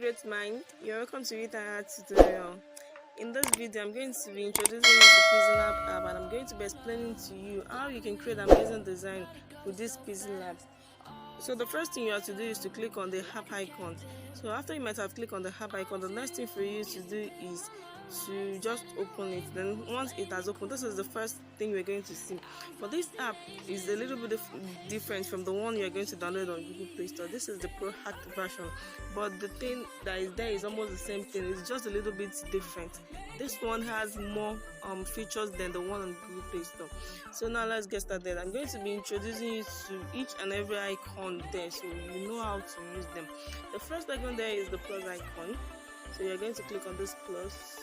great mind, you're welcome to JOTTER tutorial. In this video, I'm going to be introducing you to Pixellab app, and I'm going to be explaining to you how you can create amazing design with this Pixellab. So the first thing you have to do is to click on the app icon. So after you might have clicked on the app icon, the next thing for you to do is to just open it. Then once it has opened, this is the first thing we're going to see. But this app is a little bit different from the one you're going to download on Google Play Store. This is the Pro Hack version, but the thing that is there is almost the same thing. It's just a little bit different. This one has more features than the one on Google Play Store. So now let's get started. I'm going to be introducing you to each and every icon there, so you know how to use them. The first icon there is the plus icon. So you're going to click on this plus.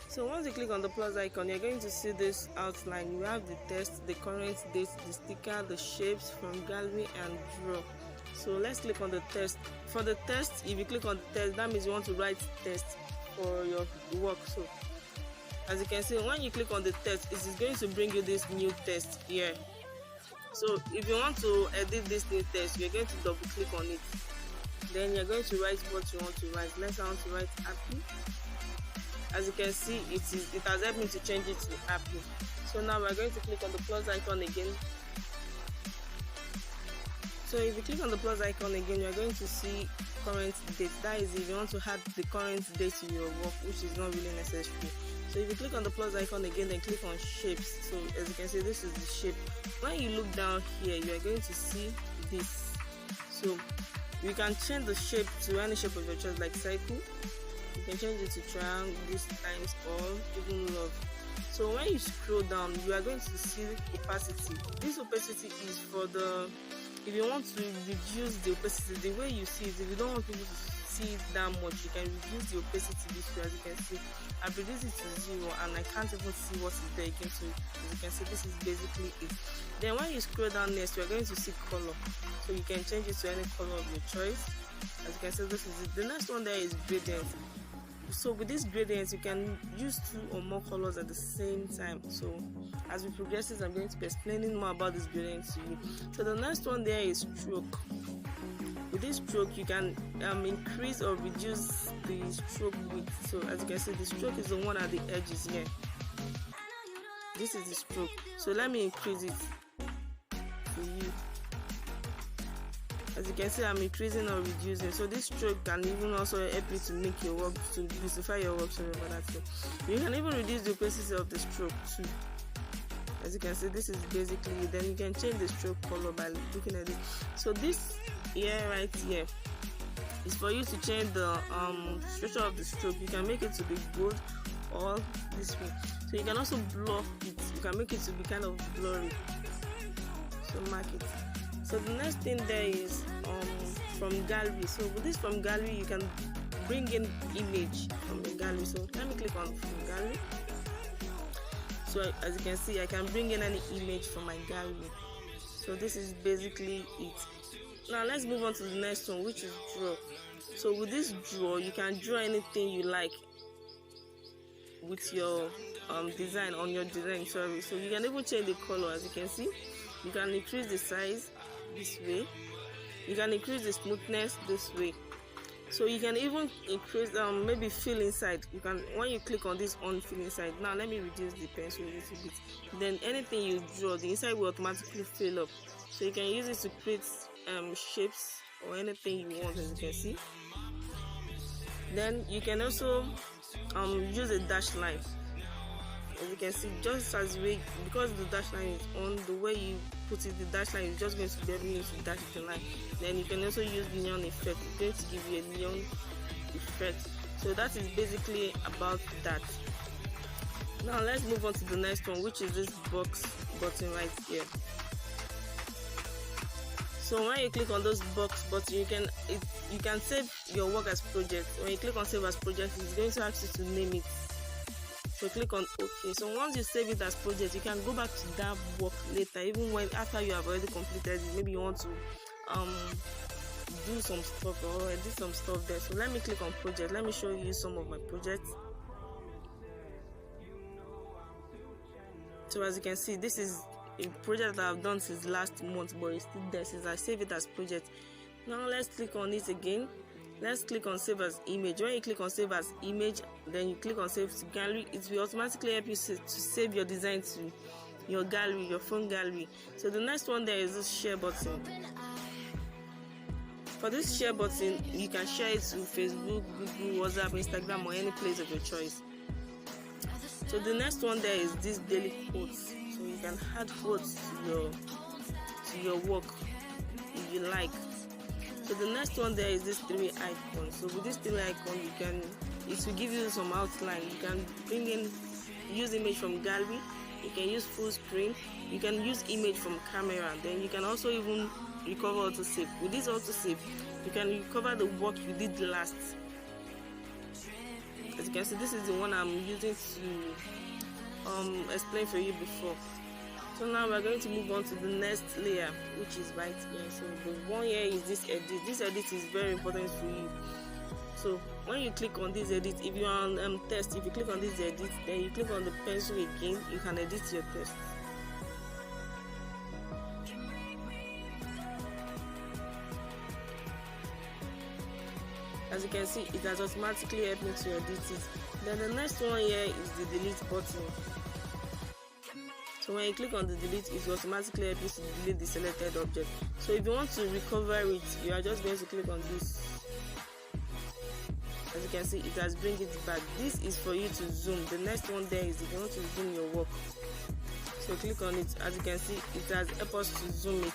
So once you click on the plus icon, you're going to see this outline. You have the text, the current date, the sticker, the shapes from gallery and draw. So let's click on the text. For the text, if you click on the text, that means you want to write text for your work. So as you can see, when you click on the text, it is going to bring you this new text here. So if you want to edit this new text, you're going to double click on it. Then you're going to write what you want to write. Let's say I want to write happy. As you can see, it has helped me to change it to happy. So now we're going to click on the plus icon again. So if you click on the plus icon again, you're going to see current date. That is if you want to add the current date to your work, which is not really necessary. So if you click on the plus icon again, then click on shapes. So as you can see, this is the shape. When you look down here, you are going to see this. So you can change the shape to any shape of your choice, like circle. You can change it to triangle, this times all, even love. So when you scroll down, you are going to see opacity. This opacity is for if you want to reduce the opacity, the way you see it. If you don't want people to see it that much, you can reduce the opacity this way. As you can see, I've reduced it to 0 and I can't even see what is there again. So as you can see, this is basically it. Then when you scroll down next, you are going to see color. So you can change it to any color of your choice. As you can see, this is it. The next one there is gradient. So with these gradients, you can use 2 or more colors at the same time. So as we progress, I'm going to be explaining more about this gradient to you. So the next one there is stroke. With this stroke, you can increase or reduce the stroke width. So as you can see, the stroke is the one at the edges here. This is the stroke. So let me increase it for you. As you can see, I'm increasing or reducing. So this stroke can even also help you to make your work, to beautify your work. Sorry about that. So you can even reduce the opacity of the stroke too. As you can see, this is basically it. Then you can change the stroke color by looking at it. So this here, right here, is for you to change the structure of the stroke. You can make it to be bold or this way. So you can also blur it. You can make it to be kind of blurry. So mark it. So the next thing there is from gallery. So with this from gallery, you can bring in image from the gallery. So let me click on from gallery. So as you can see, I can bring in any image from my gallery. So this is basically it. Now let's move on to the next one, which is draw. So with this draw, you can draw anything you like with your design on your design. Sorry. So you can even change the color. As you can see, you can increase the size this way. You can increase the smoothness this way. So you can even increase maybe fill inside. You can, when you click on this on fill inside. Now let me reduce the pencil a little bit. Then anything you draw, the inside will automatically fill up. So you can use it to create shapes or anything you want, as you can see. Then you can also use a dash line. As you can see, just as way, because the dash line is on, the way you put it, the dash line is just going to be able to dash the line. Then you can also use neon effect. It's going to give you a neon effect. So that is basically about that. Now let's move on to the next one, which is this box button right here. So when you click on those box button, you can save your work as project. When you click on save as project, it's going to ask you to name it. So click on OK. So once you save it as project, you can go back to that work later, even when after you have already completed it. Maybe you want to do some stuff or edit some stuff there. So let me click on project. Let me show you some of my projects. So as you can see, this is a project that I've done since last month, but it's still there since I saved it as project. Now let's click on it again. Let's click on save as image. When you click on save as image, then you click on save to gallery, it will automatically help you to save your design to your gallery, your phone gallery. So the next one there is this share button. For this share button, you can share it to Facebook, Google, WhatsApp, Instagram, or any place of your choice. So the next one there is this daily quotes. So you can add quotes to your work if you like. So the next one there is this 3 icon. So with this 3 icon, it will give you some outline. You can bring in, use image from gallery. You can use full screen. You can use image from camera. Then you can also even recover autosave. With this autosave, you can recover the work you did last. As you can see, this is the one I'm using to explain for you before. So now we're going to move on to the next layer, which is right here. So the one here is this edit. This edit is very important for you. So when you click on this edit, if you are on test, if you click on this edit, then you click on the pencil again, you can edit your text. As you can see, it has automatically helped me to edit it. Then the next one here is the delete button. So when you click on the delete, it will automatically help you to delete the selected object. So if you want to recover it, you are just going to click on this. As you can see, it has bring it back. This is for you to zoom. The next one there is if you want to zoom your work. So click on it. As you can see, it has helped us to zoom it.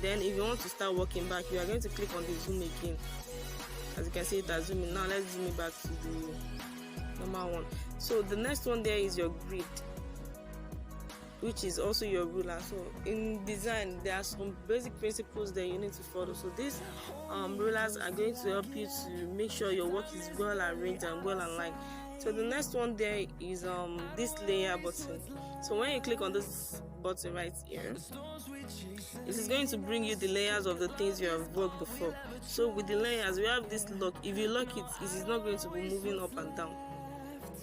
Then if you want to start working back, you are going to click on the zoom again. As you can see, it has zoomed in. Now let's zoom it back to the normal one. So the next one there is your grid, which is also your ruler. So in design, there are some basic principles that you need to follow. So these rulers are going to help you to make sure your work is well arranged and well aligned. So the next one there is this layer button. So when you click on this button right here, it is going to bring you the layers of the things you have worked before. So with the layers, we have this lock. If you lock it, it is not going to be moving up and down.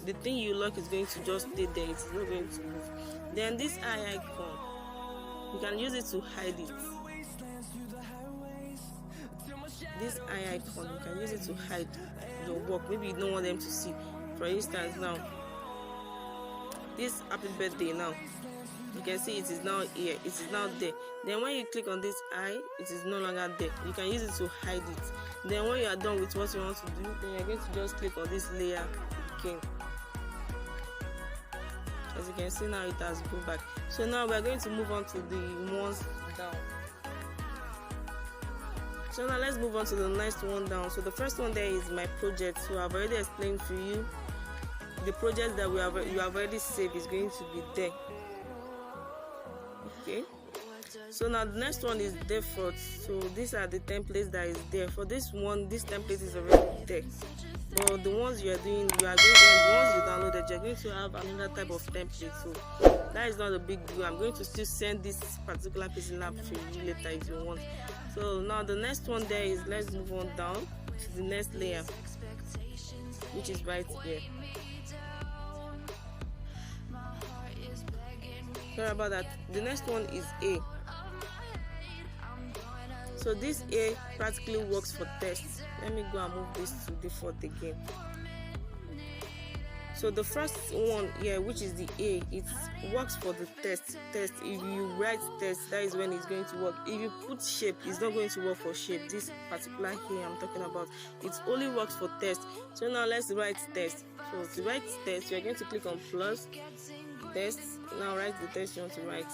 The thing you lock is going to just stay there. It is not going to move. Then this eye icon, you can use it to hide it. This eye icon, you can use it to hide your work. Maybe you don't want them to see. For instance, now this happy birthday, now you can see it is now here, it is now there. Then when you click on this eye, it is no longer there. You can use it to hide it. Then when you are done with what you want to do, then you're going to just click on this layer again. As you can see, now it has gone back. So now we're going to move on to the ones down. So now let's move on to the next one down. So the first one there is my project. So I've already explained for you the project that you have already saved is going to be there. Okay. So now the next one is default. So these are the templates that is there. For this one, this template is already there. But the ones you are doing, the ones you downloaded, you're going to have another type of template. So that is not a big deal. I'm going to still send this particular Pixellab to you later if you want. So now the next one there is, let's move on down to the next layer, which is right here. Sorry about that. The next one is A. So this A practically works for tests. Let me go and move this to default again. So the first one here, which is the A, it works for the test. If you write test, that is when it's going to work. If you put shape, it's not going to work for shape. This particular here I'm talking about, it only works for test. So now let's write test. So to write test, you're going to click on plus test. Now write the test you want to write.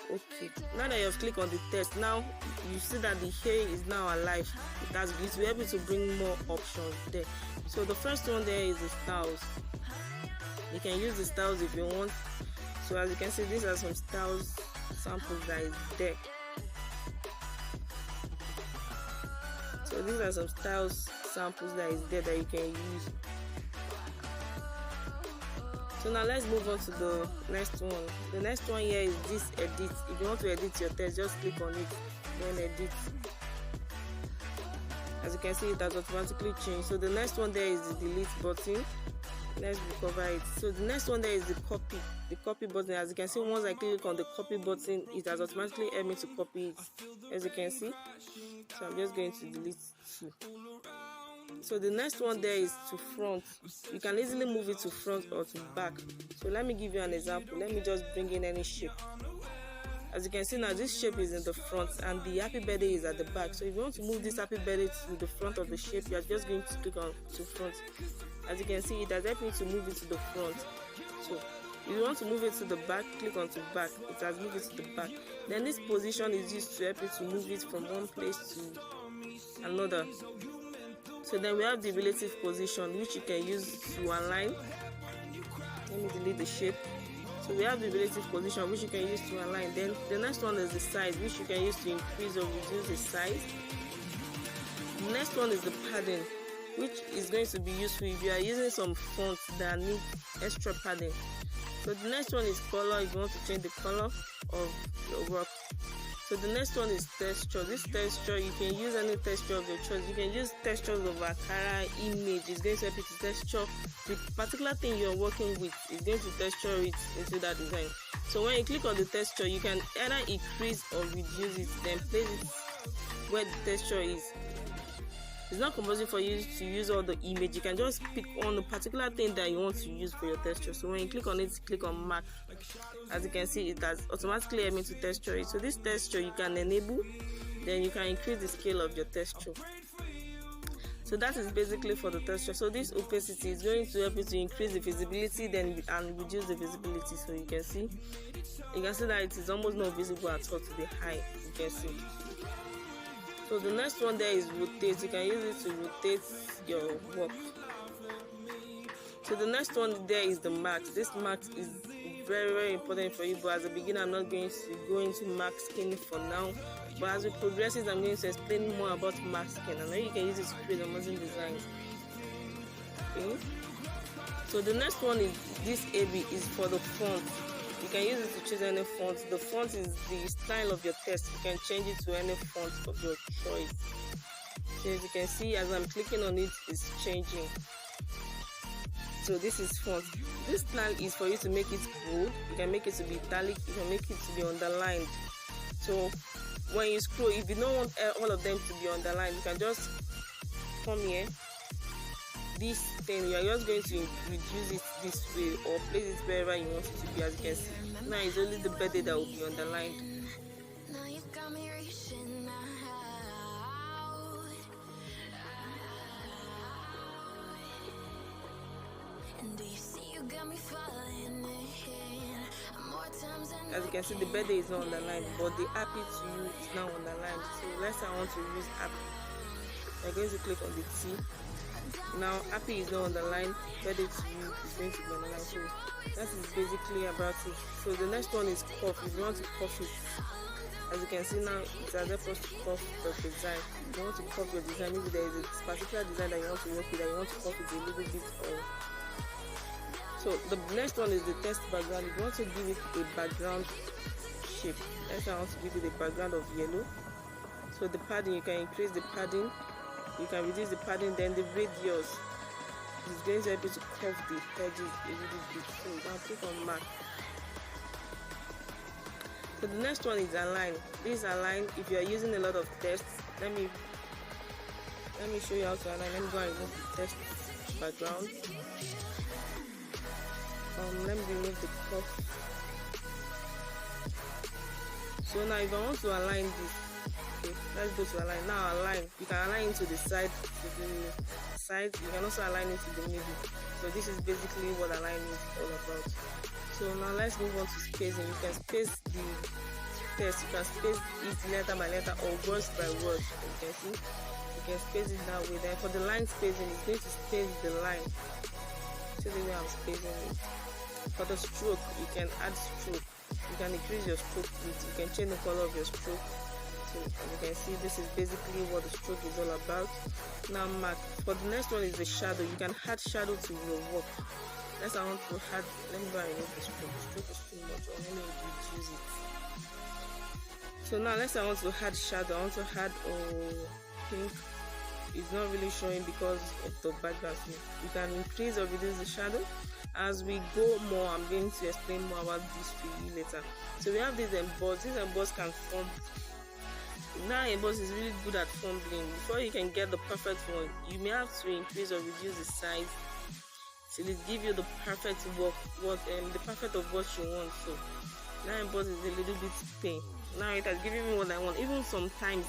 Okay, now that you have clicked on the test, now you see that the hair is now alive. It will help you to bring more options there. So the first one there is the styles. You can use the styles if you want. So as you can see, these are some styles samples that is there. So these are some styles samples that is there that you can use. So now let's move on to the next one. The next one here is this edit. If you want to edit your text, just click on it, then edit. As you can see, it has automatically changed. So the next one there is the delete button. let's recover it. So the next one there is the copy button. As you can see, once I click on the copy button, it has automatically helped me to copy it, as you can see. So I'm just going to delete 2. So the next one there is to front. You can easily move it to front or to back. So let me give you an example. Let me just bring in any shape. As you can see now, this shape is in the front and the happy birthday is at the back. So if you want to move this happy birthday to the front of the shape, you are just going to click on to front. As you can see, it has helped me to move it to the front. So if you want to move it to the back, click on to back. It has moved it to the back. Then this position is used to help you to move it from one place to another. So then we have the relative position, which you can use to align. Let me delete the shape. So we have the relative position, which you can use to align. Then the next one is the size, which you can use to increase or reduce the size. The next one is the padding, which is going to be useful if you are using some fonts that need extra padding. So the next one is color, if you want to change the color of your work. So the next one is texture. This texture, you can use any texture of your choice. You can use textures of Akara image. It's going to help you to texture the particular thing you're working with. It's going to texture it into that design. So when you click on the texture, you can either increase or reduce it, then place it where the texture is. It's not compulsory for you to use all the image. You can just pick on the particular thing that you want to use for your texture. So when you click on it, click on mark. As you can see, it has automatically helped me to texture it. So this texture you can enable, then you can increase the scale of your texture. So that is basically for the texture. So this opacity is going to help you to increase the visibility and reduce the visibility. So you can see that it is almost not visible at all to the eye. You can see. So the next one there is rotate. You can use it to rotate your work. So the next one there is the mask. This mask is very important for you, but as a beginner I'm not going to go into masking for now, but as we progress I'm going to explain more about masking, and then you can use it to create amazing designs. Okay, so the next one is this AB is for the font. You can use it to choose any font. The font is the style of your text. You can change it to any font of your choice. So as you can see, as I'm clicking on it, it's changing. So this is font. This plan is for you to make it bold. You can make it to be italic. You can make it to be underlined. So when you scroll, if you don't want all of them to be underlined, you can just come here. This thing, you are just going to reduce it this way or place it wherever you want it to be. As you can see, now it's only the birthday that will be underlined. As you can see, the birthday is not underlined, but the happy to you is now underlined. So let's say I want to use happy. I'm going to click on the T. Now happy is not underlined, birthday to you is going to be underlined. So that is basically about it. So the next one is cough. If you want to cough it, as you can see now, it has helped us to cough the design. If you want to cough your design, maybe there is a particular design that you want to work with, that you want to cough it a little bit. So the next one is the text background. If you want to give it a background shape, let's say I want to give it a background of yellow. So the padding, you can increase the padding, you can reduce the padding, then the radius is going to help you to curve the edges a little bit. So now click on mark. So the next one is align. This align, if you are using a lot of text, let me show you how to align. Let me go and remove the text background. Let me remove the cuff. So now if I want to align this, okay, let's go to align. Now align, you can align into the side, you can also align it to the middle. So this is basically what align is all about. So now let's move on to spacing. You can space the text, you can space it letter by letter or words by words. You can see, you can space it that way. Then for the line spacing, it's going to space the line. So the way I'm spacing it. For the stroke, you can add stroke. You can increase your stroke width. You can change the color of your stroke. So as you can see, this is basically what the stroke is all about. Now mark. For the next one is the shadow. You can add shadow to your work. Let's I want to add. Let me go and remove the stroke. The stroke is too much, or let me reduce it. So now let's say I want to add shadow. I want to add pink. it's not really showing because of the background. So you can increase or reduce the shadow. As we go more, I'm going to explain more about this to you later. So we have this emboss. This emboss can form. Now emboss is really good at fumbling. Before you can get the perfect one, you may have to increase or reduce the size till it give you the perfect the perfect of what you want. So now emboss is a little bit pain. Now it has given me what I want. Even sometimes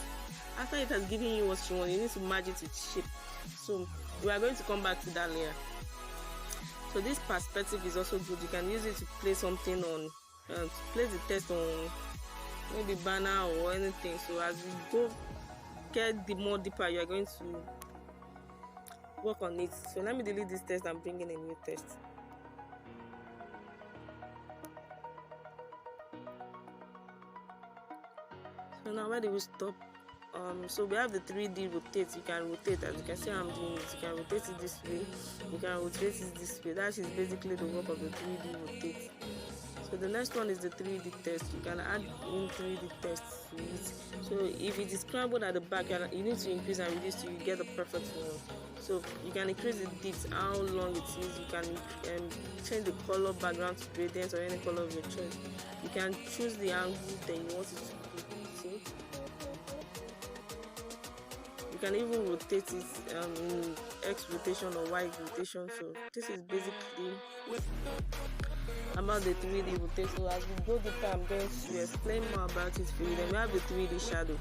after it has given you what you want, you need to merge it with shape. So we are going to come back to that layer. So this perspective is also good. You can use it to place something on, to place the text on maybe banner or anything. So as we go get the more deeper, you are going to work on it. So let me delete this text and bring in a new text. So now where do we stop? So we have the 3D rotate. You can rotate, as you can see I'm doing it. You can rotate it this way, you can rotate it this way. That is basically the work of the 3D rotate. So the next one is the 3D text. You can add in 3D text to it. So if it is scrambled at the back, you need to increase and reduce till you get the perfect one. So you can increase the depth, how long it is. You can change the color, background to gradient or any color of your choice. You can choose the angle that you want it to be. See? You can even rotate it in X rotation or Y rotation. So this is basically about the 3D rotation. So as we go deeper, I'm going to explain more about it for you. Then we have the 3D shadow.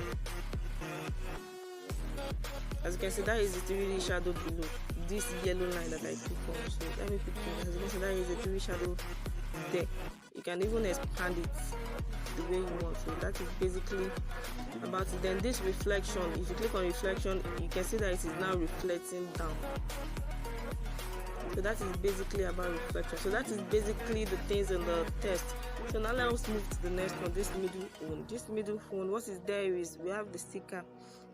As you can see, that is the 3D shadow below this yellow line that I click on. So let me pick it. As you can see, that is the 3D shadow there. You can even expand it the way you want. So that is basically about it. Then this reflection, if you click on reflection, you can see that it is now reflecting down. So that is basically about reflection. So that is basically the things in the test. So now let's move to the next one, this middle one. This middle one, what is there is we have the sticker,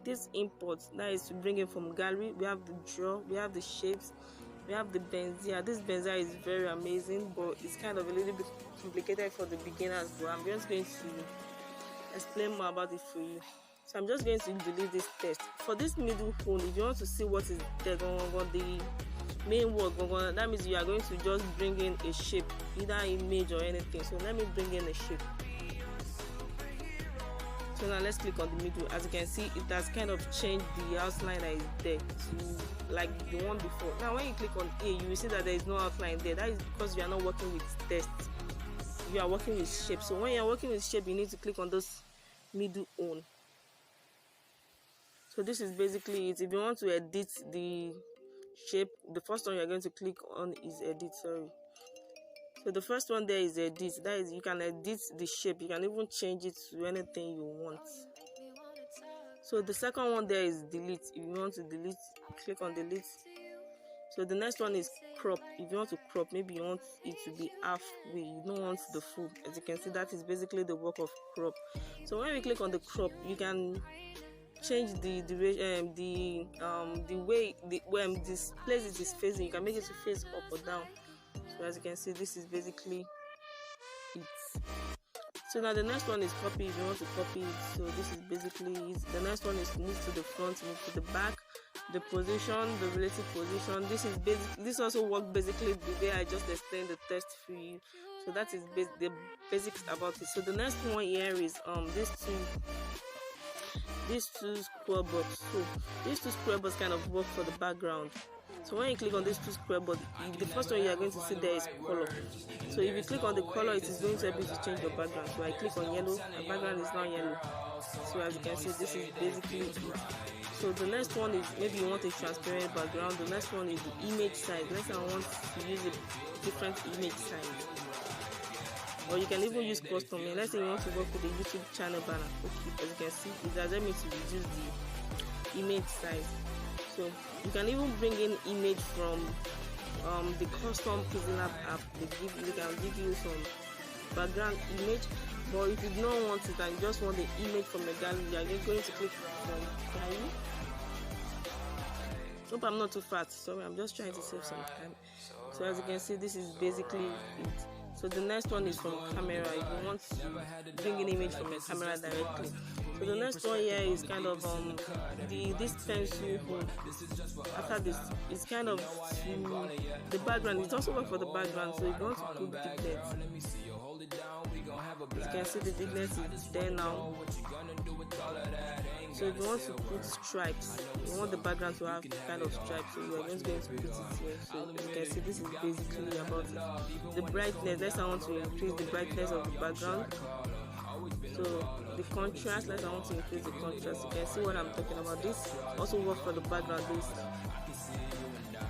this import, that is to bring it from gallery. We have the draw, we have the shapes, we have the Bezier. This Bezier is very amazing, but it's kind of a little bit complicated for the beginners. But I'm just going to explain more about it for you. So I'm just going to delete this text. For this middle phone, if you want to see what is there, the main word, that means you are going to just bring in a shape, either image or anything. So let me bring in a shape. So now let's click on the middle. As you can see, it has kind of changed the outline that is there to like the one before. Now when you click on A, you will see that there is no outline there. That is because you are not working with text, you are working with shape. So when you are working with shape, you need to click on this middle on. So this is basically it. If you want to edit the shape, the first one you're going to click on is edit. So the first one there is edit. That is, you can edit the shape. You can even change it to anything you want. So the second one there is delete. If you want to delete, click on delete. So the next one is crop. If you want to crop, maybe you want it to be halfway, you don't want the full. As you can see, that is basically the work of crop. So when we click on the crop, you can change the way this place it is facing. You can make it to face up or down. So as you can see, this is basically it. So now the next one is copy. If you want to copy it, so this is basically it. The next one is move to the front, move to the back, the position, the relative position. This also works basically the way I just explained the test for you. So that is the basics about it. So the next one here is these two square box. So these two square box kind of work for the background. So when you click on these two square box, the first one you are going to see there is color. So if you click on the color, it is going to help you to change your background. So I click on yellow, my background is now yellow. So as you can see, this is basically it. So the next one is maybe you want a transparent background. The next one is the image size. Let's say I want to use a different image size. Or you can even use custom. Let's say you want to work with a YouTube channel banner. Okay, as you can see, it has helped me to reduce the image size. So you can even bring in image from the custom Pixellab app. They can give you some background image. But if you don't want it and you just want the image from the gallery, you are going to click from gallery. Hope I'm not too fat. Sorry, I'm just trying to save some time. So as you can see, this is basically it. So the next one is from camera. If you want to bring an image from your camera directly, So the next one here is kind of this pencil hood. After this, it's kind of the background. It also works for the background. So if you want to put diglets, as you can see the diglets is there now. So if you want to put stripes, you want the background to have kind of stripes, so you are just going to put it here. So as you can see, this is basically about it. The brightness, let's say I want to increase the brightness of the background. So the contrast, let's say I want to increase the contrast. You can see what I'm talking about. This also works for the background base.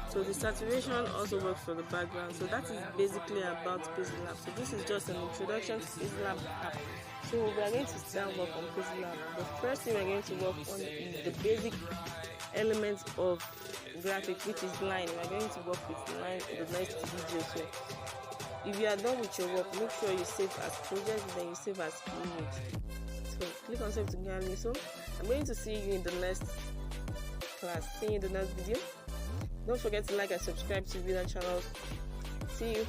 So the saturation also works for the background. So that is basically about Pixellab. So this is just an introduction to Pixellab app. So we are going to start work on Pixellab. The first thing we are going to work on is the basic elements of graphic, which is line. We are going to work with line in the next video. So if you are done with your work, make sure you save as project, then you save as image. So click on save to gallery. So I'm going to see you in the next class. See you in the next video. Don't forget to like and subscribe to video channels. See you.